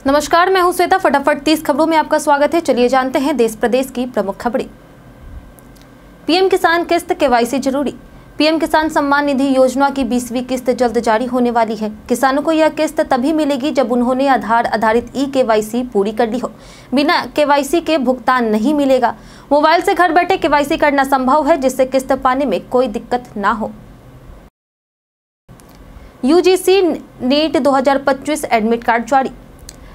नमस्कार, मैं हूं श्वेता। फटाफट 30 खबरों में आपका स्वागत है। चलिए जानते हैं देश प्रदेश की प्रमुख खबरें। पीएम किसान किस्त केवाईसी जरूरी। पीएम किसान सम्मान निधि योजना की 20वीं किस्त जल्द जारी होने वाली है। किसानों को यह किस्त तभी मिलेगी जब उन्होंने आधार आधारित केवाईसी पूरी कर ली हो। बिना केवाईसी के भुगतान नहीं मिलेगा। मोबाइल से घर बैठे केवाईसी करना संभव है, जिससे किस्त पाने में कोई दिक्कत ना हो। यूजीसी नीट 2025 एडमिट कार्ड जारी।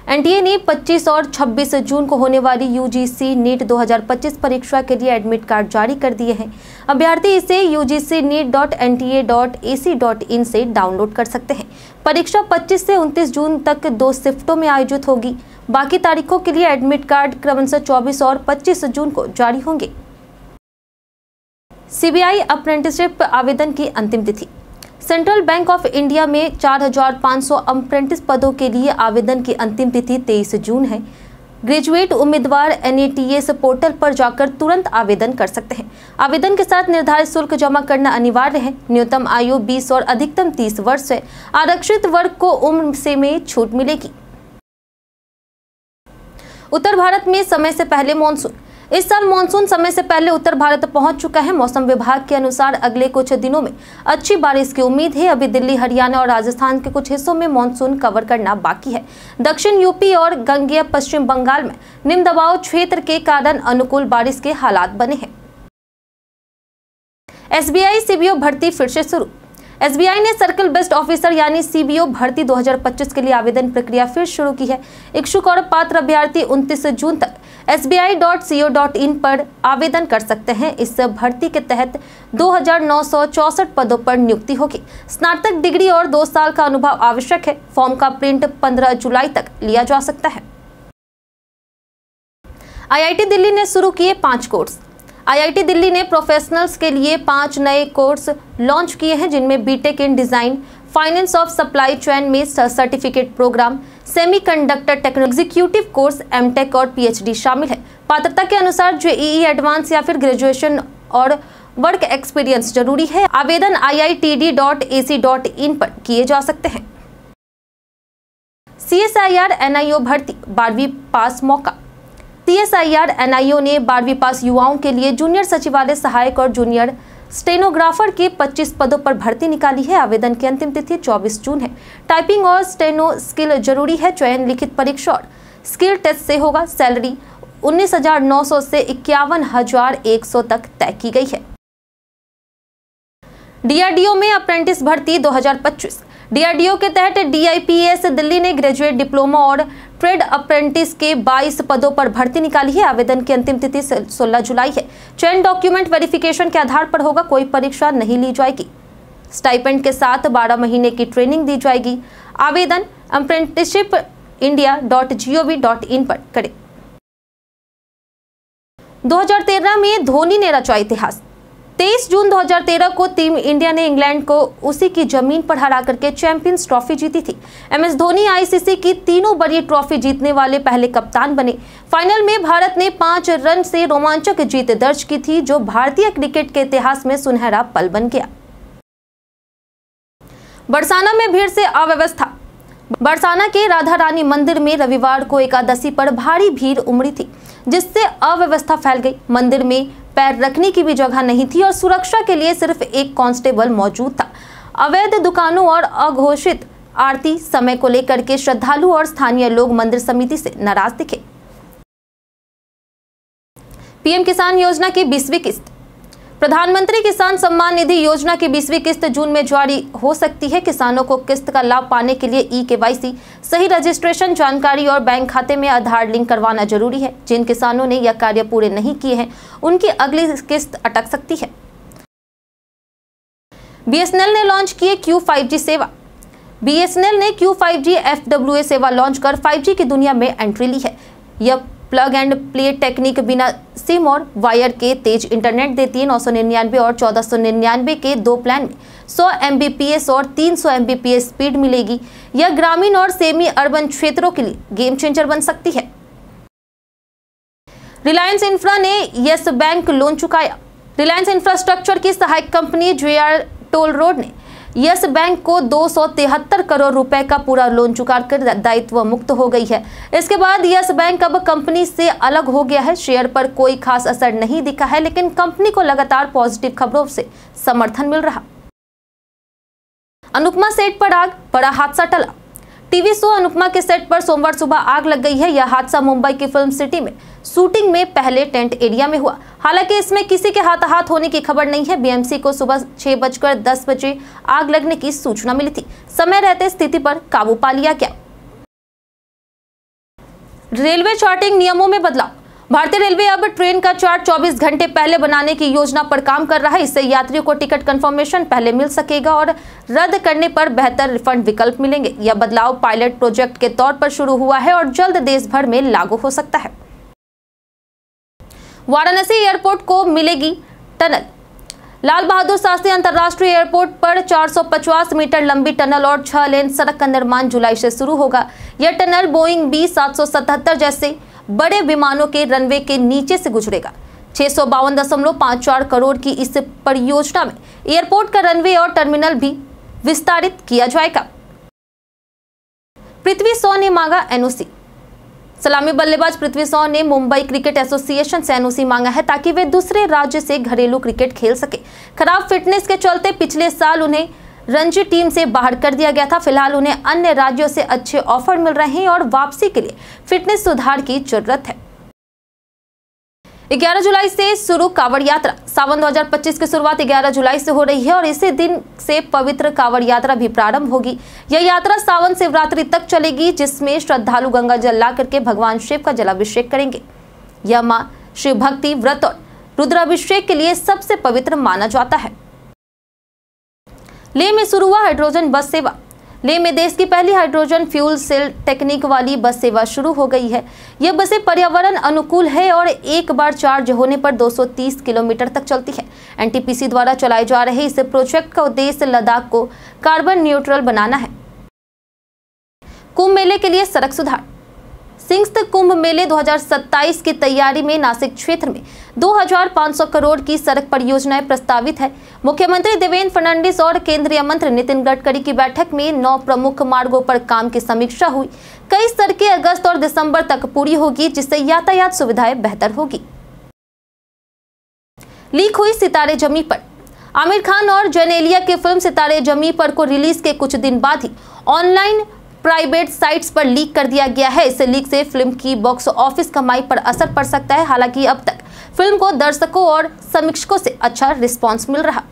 एनटीए ने 25 और 26 जून को होने वाली यूजीसी नीट 2025 परीक्षा के लिए एडमिट कार्ड जारी कर दिए हैं। अभ्यर्थी इसे ugcneet.nta.ac.in से डाउनलोड कर सकते हैं। परीक्षा 25 से 29 जून तक 2 शिफ्टों में आयोजित होगी। बाकी तारीखों के लिए एडमिट कार्ड क्रमशः 24 और 25 जून को जारी होंगे। सीबीआई अप्रेंटिसशिप आवेदन की अंतिम तिथि। सेंट्रल बैंक ऑफ इंडिया में 4,500 अप्रेंटिस पदों के लिए आवेदन की अंतिम तिथि 23 जून है। ग्रेजुएट उम्मीदवार NATS पोर्टल पर जाकर तुरंत आवेदन कर सकते हैं। आवेदन के साथ निर्धारित शुल्क जमा करना अनिवार्य है। न्यूनतम आयु 20 और अधिकतम 30 वर्ष है। आरक्षित वर्ग को उम्र से में छूट मिलेगी। उत्तर भारत में समय से पहले मानसून। इस साल मानसून समय से पहले उत्तर भारत पहुंच चुका है। मौसम विभाग के अनुसार अगले कुछ दिनों में अच्छी बारिश की उम्मीद है। अभी दिल्ली, हरियाणा और राजस्थान के कुछ हिस्सों में मानसून कवर करना बाकी है। दक्षिण यूपी और गंगेय पश्चिम बंगाल में निम्न दबाव क्षेत्र के कारण अनुकूल बारिश के हालात बने हैं। SBI CBO भर्ती फिर से शुरू। SBI ने सर्कल बेस्ड ऑफिसर यानी CBO भर्ती 2025 के लिए आवेदन प्रक्रिया फिर शुरू की है। इच्छुक और पात्र अभ्यर्थी 29 जून तक sbi.co.in पर आवेदन कर सकते हैं। इस भर्ती के तहत 2,964 पदों पर नियुक्ति होगी। स्नातक डिग्री और 2 साल का अनुभव आवश्यक है। फॉर्म का प्रिंट 15 जुलाई तक लिया जा सकता है। IIT दिल्ली ने शुरू किए 5 कोर्स। IIT दिल्ली ने प्रोफेशनल्स के लिए 5 नए कोर्स लॉन्च किए हैं, जिनमें BTech in design, finance of supply chain में certificate programme, semiconductor technology executive course, MTech और PhD शामिल है। पात्रता के अनुसार JEE एडवांस या फिर ग्रेजुएशन और वर्क एक्सपीरियंस जरूरी है। आवेदन iitd.ac.in पर किए जा सकते हैं। CSIR NIO भर्ती 12वीं पास मौका। CSIR NIO ने 12वीं पास युवाओं के लिए जूनियर सचिवालय सहायक और जूनियर स्टेनोग्राफर के 25 पदों पर भर्ती निकाली है। आवेदन की अंतिम तिथि 24 जून है। टाइपिंग और स्टेनो स्किल जरूरी है। चयन लिखित परीक्षा और स्किल टेस्ट से होगा। सैलरी 19,900 से 51,100 तक तय की गई है। DRDO में अप्रेंटिस भर्ती 2025। DRDO के तहत DIPS दिल्ली ने ग्रेजुएट डिप्लोमा और ट्रेड अप्रेंटिस के 22 पदों पर भर्ती निकाली है। आवेदन की अंतिम तिथि 16 जुलाई है। चयन डॉक्यूमेंट वेरिफिकेशन के आधार पर होगा। कोई परीक्षा नहीं ली जाएगी। स्टाइपेंड के साथ 12 महीने की ट्रेनिंग दी जाएगी। आवेदन apprenticeshipindia.gov.in पर करें। 2013 में धोनी ने रचा इतिहास। 23 जून 2013 को टीम इंडिया ने इंग्लैंड को उसी की जमीन पर हरा करके चैंपियंस ट्रॉफी जीती थी। MS धोनी ICC की तीनों बड़ी ट्रॉफी जीतने वाले पहले कप्तान बने। फाइनल में भारत ने 5 रन से रोमांचक जीत दर्ज की थी, जो भारतीय क्रिकेट के इतिहास में सुनहरा पल बन गया। बरसाना में भीड़ से अव्यवस्था। बरसाना के राधा रानी मंदिर में रविवार को एकादशी पर भारी भीड़ उमड़ी थी, जिससे अव्यवस्था फैल गई। मंदिर में पैर रखने की भी जगह नहीं थी और सुरक्षा के लिए सिर्फ एक कांस्टेबल मौजूद था। अवैध दुकानों और अघोषित आरती समय को लेकर के श्रद्धालु और स्थानीय लोग मंदिर समिति से नाराज दिखे। पीएम किसान योजना की 20वीं किस्त। प्रधानमंत्री किसान सम्मान निधि योजना की 20वीं किस्त जून में जारी हो सकती है। किसानों को किस्त का लाभ पाने के लिए KYC, सही रजिस्ट्रेशन जानकारी और बैंक खाते में आधार लिंक करवाना जरूरी है। जिन किसानों ने यह कार्य पूरे नहीं किए हैं, उनकी अगली किस्त अटक सकती है। BSNL ने लॉन्च किए Q5G सेवा। BSNL ने Q5G FWA सेवा लॉन्च कर 5G की दुनिया में एंट्री ली है। यह प्लग एंड प्ले टेक्निक बिना सिम और वायर के तेज इंटरनेट देती है। 999 और 1499 के 2 प्लान में 100 Mbps और 300 Mbps स्पीड मिलेगी। यह ग्रामीण और सेमी अर्बन क्षेत्रों के लिए गेम चेंजर बन सकती है। रिलायंस इंफ्रा ने यस बैंक लोन चुकाया। रिलायंस इंफ्रास्ट्रक्चर की सहायक कंपनी JR टोल रोड ने यस बैंक को 273 करोड़ रुपए का पूरा लोन चुकाकर दायित्व मुक्त हो गई है। इसके बाद यस बैंक अब कंपनी से अलग हो गया है। शेयर पर कोई खास असर नहीं दिखा है, लेकिन कंपनी को लगातार पॉजिटिव खबरों से समर्थन मिल रहा। अनुपमा सेट पर आग, बड़ा हादसा टला। टीवी शो अनुपमा के सेट पर सोमवार सुबह आग लग गई है। यह हादसा मुंबई की फिल्म सिटी में शूटिंग में पहले टेंट एरिया में हुआ। हालांकि इसमें किसी के हाथाहाथ होने की खबर नहीं है। बीएमसी को सुबह 6:10 बजे आग लगने की सूचना मिली थी। समय रहते स्थिति पर काबू पा लिया गया। रेलवे चार्टिंग नियमों में बदलाव। भारतीय रेलवे अब ट्रेन का चार्ट 24 घंटे पहले बनाने की योजना पर काम कर रहा है। इससे यात्रियों को टिकट कंफर्मेशन पहले मिल सकेगा और रद्द करने पर बेहतर रिफंड विकल्प मिलेंगे। यह बदलाव पायलट प्रोजेक्ट के तौर पर शुरू हुआ है और जल्द देश भर में लागू हो सकता है। वाराणसी एयरपोर्ट को मिलेगी टनल। लाल बहादुर शास्त्री अंतर्राष्ट्रीय एयरपोर्ट पर 450 मीटर लंबी टनल और 6 लेन सड़क का निर्माण जुलाई से शुरू होगा। यह टनल बोइंग B777 जैसे बड़े विमानों के रनवे के नीचे से गुजरेगा। 652.54 करोड़ की इस परियोजना में एयरपोर्ट का रनवे और टर्मिनल भी विस्तारित किया जाएगा। पृथ्वी शॉ ने मांगा एनओसी। सलामी बल्लेबाज पृथ्वी शॉ ने मुंबई क्रिकेट एसोसिएशन से एनओसी मांगा है ताकि वे दूसरे राज्य से घरेलू क्रिकेट खेल सके। खराब फिटनेस के चलते पिछले साल उन्हें रणजी टीम से बाहर कर दिया गया था। फिलहाल उन्हें अन्य राज्यों से अच्छे ऑफर मिल रहे हैं और वापसी के लिए फिटनेस सुधार की जरूरत है। 11 जुलाई से शुरू कांवड़ यात्रा। सावन 2025 की शुरुआत 11 जुलाई से हो रही है और इसी दिन से पवित्र कांवड़ यात्रा भी प्रारंभ होगी। यह यात्रा सावन शिवरात्रि तक चलेगी, जिसमें श्रद्धालु गंगा जल ला करके भगवान शिव का जलाभिषेक करेंगे। यह मां शिव भक्ति, व्रत और रुद्राभिषेक के लिए सबसे पवित्र माना जाता है। लेह में शुरू हुआ हाइड्रोजन बस सेवा। लेह में देश की पहली हाइड्रोजन फ्यूल सेल टेक्निक वाली बस सेवा शुरू हो गई है। यह बसें पर्यावरण अनुकूल है और एक बार चार्ज होने पर 230 किलोमीटर तक चलती है। एनटीपीसी द्वारा चलाए जा रहे इस प्रोजेक्ट का उद्देश्य लद्दाख को कार्बन न्यूट्रल बनाना है। कुंभ मेले के लिए सड़क सुधार। सिंहस्थ कुंभ मेले 2027 की तैयारी में नासिक क्षेत्र में 2500 करोड़ की सड़क परियोजनाएं प्रस्तावित है। मुख्यमंत्री देवेंद्र फडणवीस और केंद्रीय मंत्री नितिन गडकरी की बैठक में 9 प्रमुख मार्गों पर काम की समीक्षा हुई। कई सड़कें अगस्त और दिसंबर तक पूरी होगी, जिससे यातायात सुविधाएं बेहतर होगी। लीक हुई सितारे जमी पर। आमिर खान और जेनेलिया की फिल्म सितारे जमी पर को रिलीज के कुछ दिन बाद ही ऑनलाइन प्राइवेट साइट्स पर लीक कर दिया गया है। इस लीक से फिल्म की बॉक्स ऑफिस कमाई पर असर पड़ सकता है। हालांकि अब तक फिल्म को दर्शकों और समीक्षकों से अच्छा रिस्पांस मिल रहा।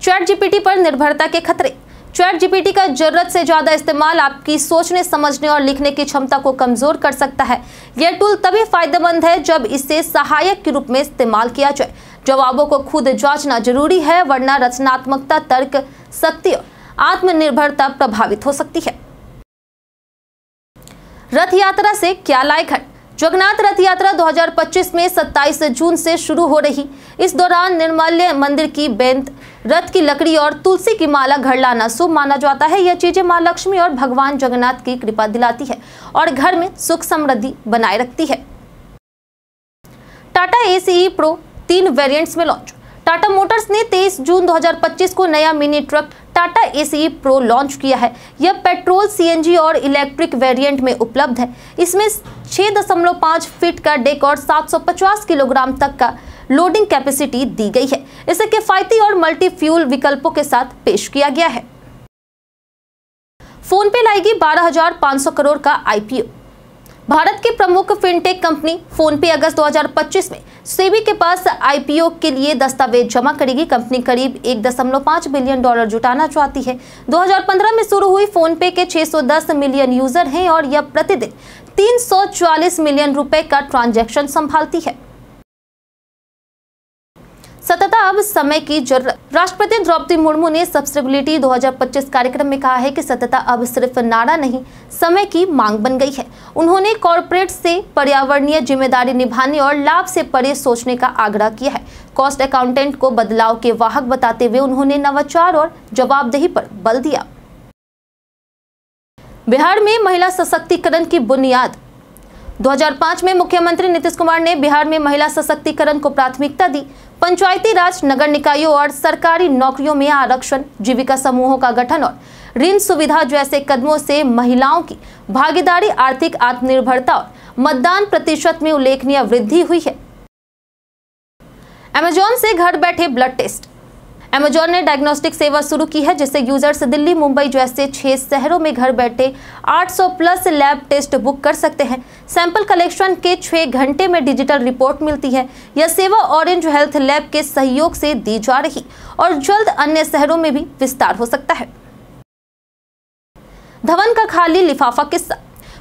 चैट जीपीटी पर निर्भरता के खतरे। चैट जीपीटी का जरूरत से ज्यादा इस्तेमाल आपकी सोचने, समझने और लिखने की क्षमता को कमजोर कर सकता है। यह टूल तभी फायदेमंद है जब इसे सहायक के रूप में इस्तेमाल किया जाए। जवाबों को खुद जांचना जरूरी है, वरना रचनात्मकता, तर्क शक्ति और आत्मनिर्भरता प्रभावित हो सकती है। रथ यात्रा से क्या लाए घर। जगन्नाथ रथ यात्रा 2025 में 27 जून से शुरू हो रही। इस दौरान निर्माल्य मंदिर की बेंत, रथ की लकड़ी और तुलसी की माला घर लाना शुभ माना जाता है। यह चीजें मां लक्ष्मी और भगवान जगन्नाथ की कृपा दिलाती है और घर में सुख समृद्धि बनाए रखती है। टाटा ACE Pro 3 वेरिएंट्स में लॉन्च। टाटा मोटर्स ने 23 जून 2025 को नया mini truck Tata ACE Pro launch किया है। यह पेट्रोल, CNG और इलेक्ट्रिक वेरिएंट में उपलब्ध है। इसमें 6.5 फीट का डेक और 750 किलोग्राम तक का लोडिंग कैपेसिटी दी गई है। इसे किफायती और मल्टी फ्यूल विकल्पों के साथ पेश किया गया है। फोन पे लाएगी 12,500 करोड़ का IPO। भारत की प्रमुख फिनटेक कंपनी फोन पे अगस्त 2025 में सेबी के पास IPO के लिए दस्तावेज जमा करेगी। कंपनी करीब $1.5 बिलियन जुटाना चाहती है। 2015 में शुरू हुई फोन पे के 610 मिलियन यूजर हैं और यह प्रतिदिन 340 मिलियन रुपए का ट्रांजैक्शन संभालती है। सतता अब समय की जरूरत। राष्ट्रपति द्रौपदी मुर्मू ने सस्टेनेबिलिटी 2025 कार्यक्रम में कहा है कि सतता अब सिर्फ नारा नहीं, समय की मांग बन गई है। उन्होंने कॉर्पोरेट से पर्यावरणीय जिम्मेदारी निभाने और लाभ से परे सोचने का आग्रह किया है। कॉस्ट अकाउंटेंट को बदलाव के वाहक बताते हुए उन्होंने नवाचार और जवाबदेही पर बल दिया। बिहार में महिला सशक्तिकरण की बुनियाद। 2005 में मुख्यमंत्री नीतीश कुमार ने बिहार में महिला सशक्तिकरण को प्राथमिकता दी। पंचायती राज, नगर निकायों और सरकारी नौकरियों में आरक्षण, जीविका समूहों का गठन और ऋण सुविधा जैसे कदमों से महिलाओं की भागीदारी, आर्थिक आत्मनिर्भरता और मतदान प्रतिशत में उल्लेखनीय वृद्धि हुई है। अमेजॉन से घर बैठे ब्लड टेस्ट। अमेजॉन ने डायग्नोस्टिक सेवा शुरू की है, जिससे यूजर्स दिल्ली, मुंबई जैसे 6 शहरों में घर बैठे 800 प्लस लैब टेस्ट बुक कर सकते हैं। सैंपल कलेक्शन के 6 घंटे में डिजिटल रिपोर्ट मिलती है। यह सेवा ऑरेंज हेल्थ लैब के सहयोग से दी जा रही और जल्द अन्य शहरों में भी विस्तार हो सकता है। धवन का खाली लिफाफा किस्सा।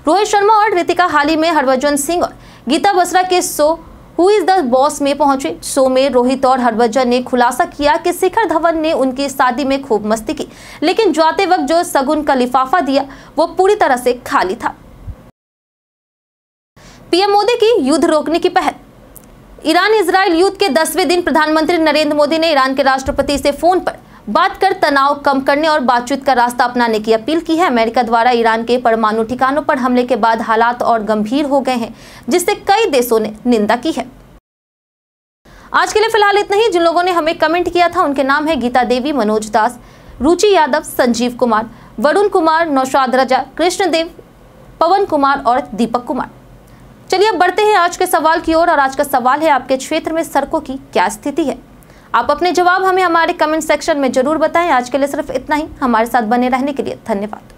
रोहित शर्मा और ऋतिका हाल ही में हरभजन सिंह और गीता बसरा के show who is the boss में पहुंचे। शो में रोहित और हरभजन ने खुलासा किया कि शिखर धवन ने उनकी शादी में खूब मस्ती की, लेकिन जाते वक्त जो शगुन का लिफाफा दिया वो पूरी तरह से खाली था। पीएम मोदी की युद्ध रोकने की पहल। ईरान इजराइल युद्ध के 10वें दिन प्रधानमंत्री नरेंद्र मोदी ने ईरान के राष्ट्रपति से फोन पर बात कर तनाव कम करने और बातचीत का रास्ता अपनाने की अपील की है। अमेरिका द्वारा ईरान के परमाणु ठिकानों पर हमले के बाद हालात और गंभीर हो गए हैं, जिससे कई देशों ने निंदा की है। आज के लिए फिलहाल इतना ही। जिन लोगों ने हमें कमेंट किया था उनके नाम है गीता देवी, मनोज दास, रुचि यादव, संजीव कुमार, वरुण कुमार, नौशाद रजा, कृष्णदेव, पवन कुमार और दीपक कुमार। चलिए अब बढ़ते हैं आज के सवाल की ओर और आज का सवाल है, आपके क्षेत्र में सड़कों की क्या स्थिति है? आप अपने जवाब हमें हमारे कमेंट सेक्शन में जरूर बताएं। आज के लिए सिर्फ इतना ही। हमारे साथ बने रहने के लिए धन्यवाद।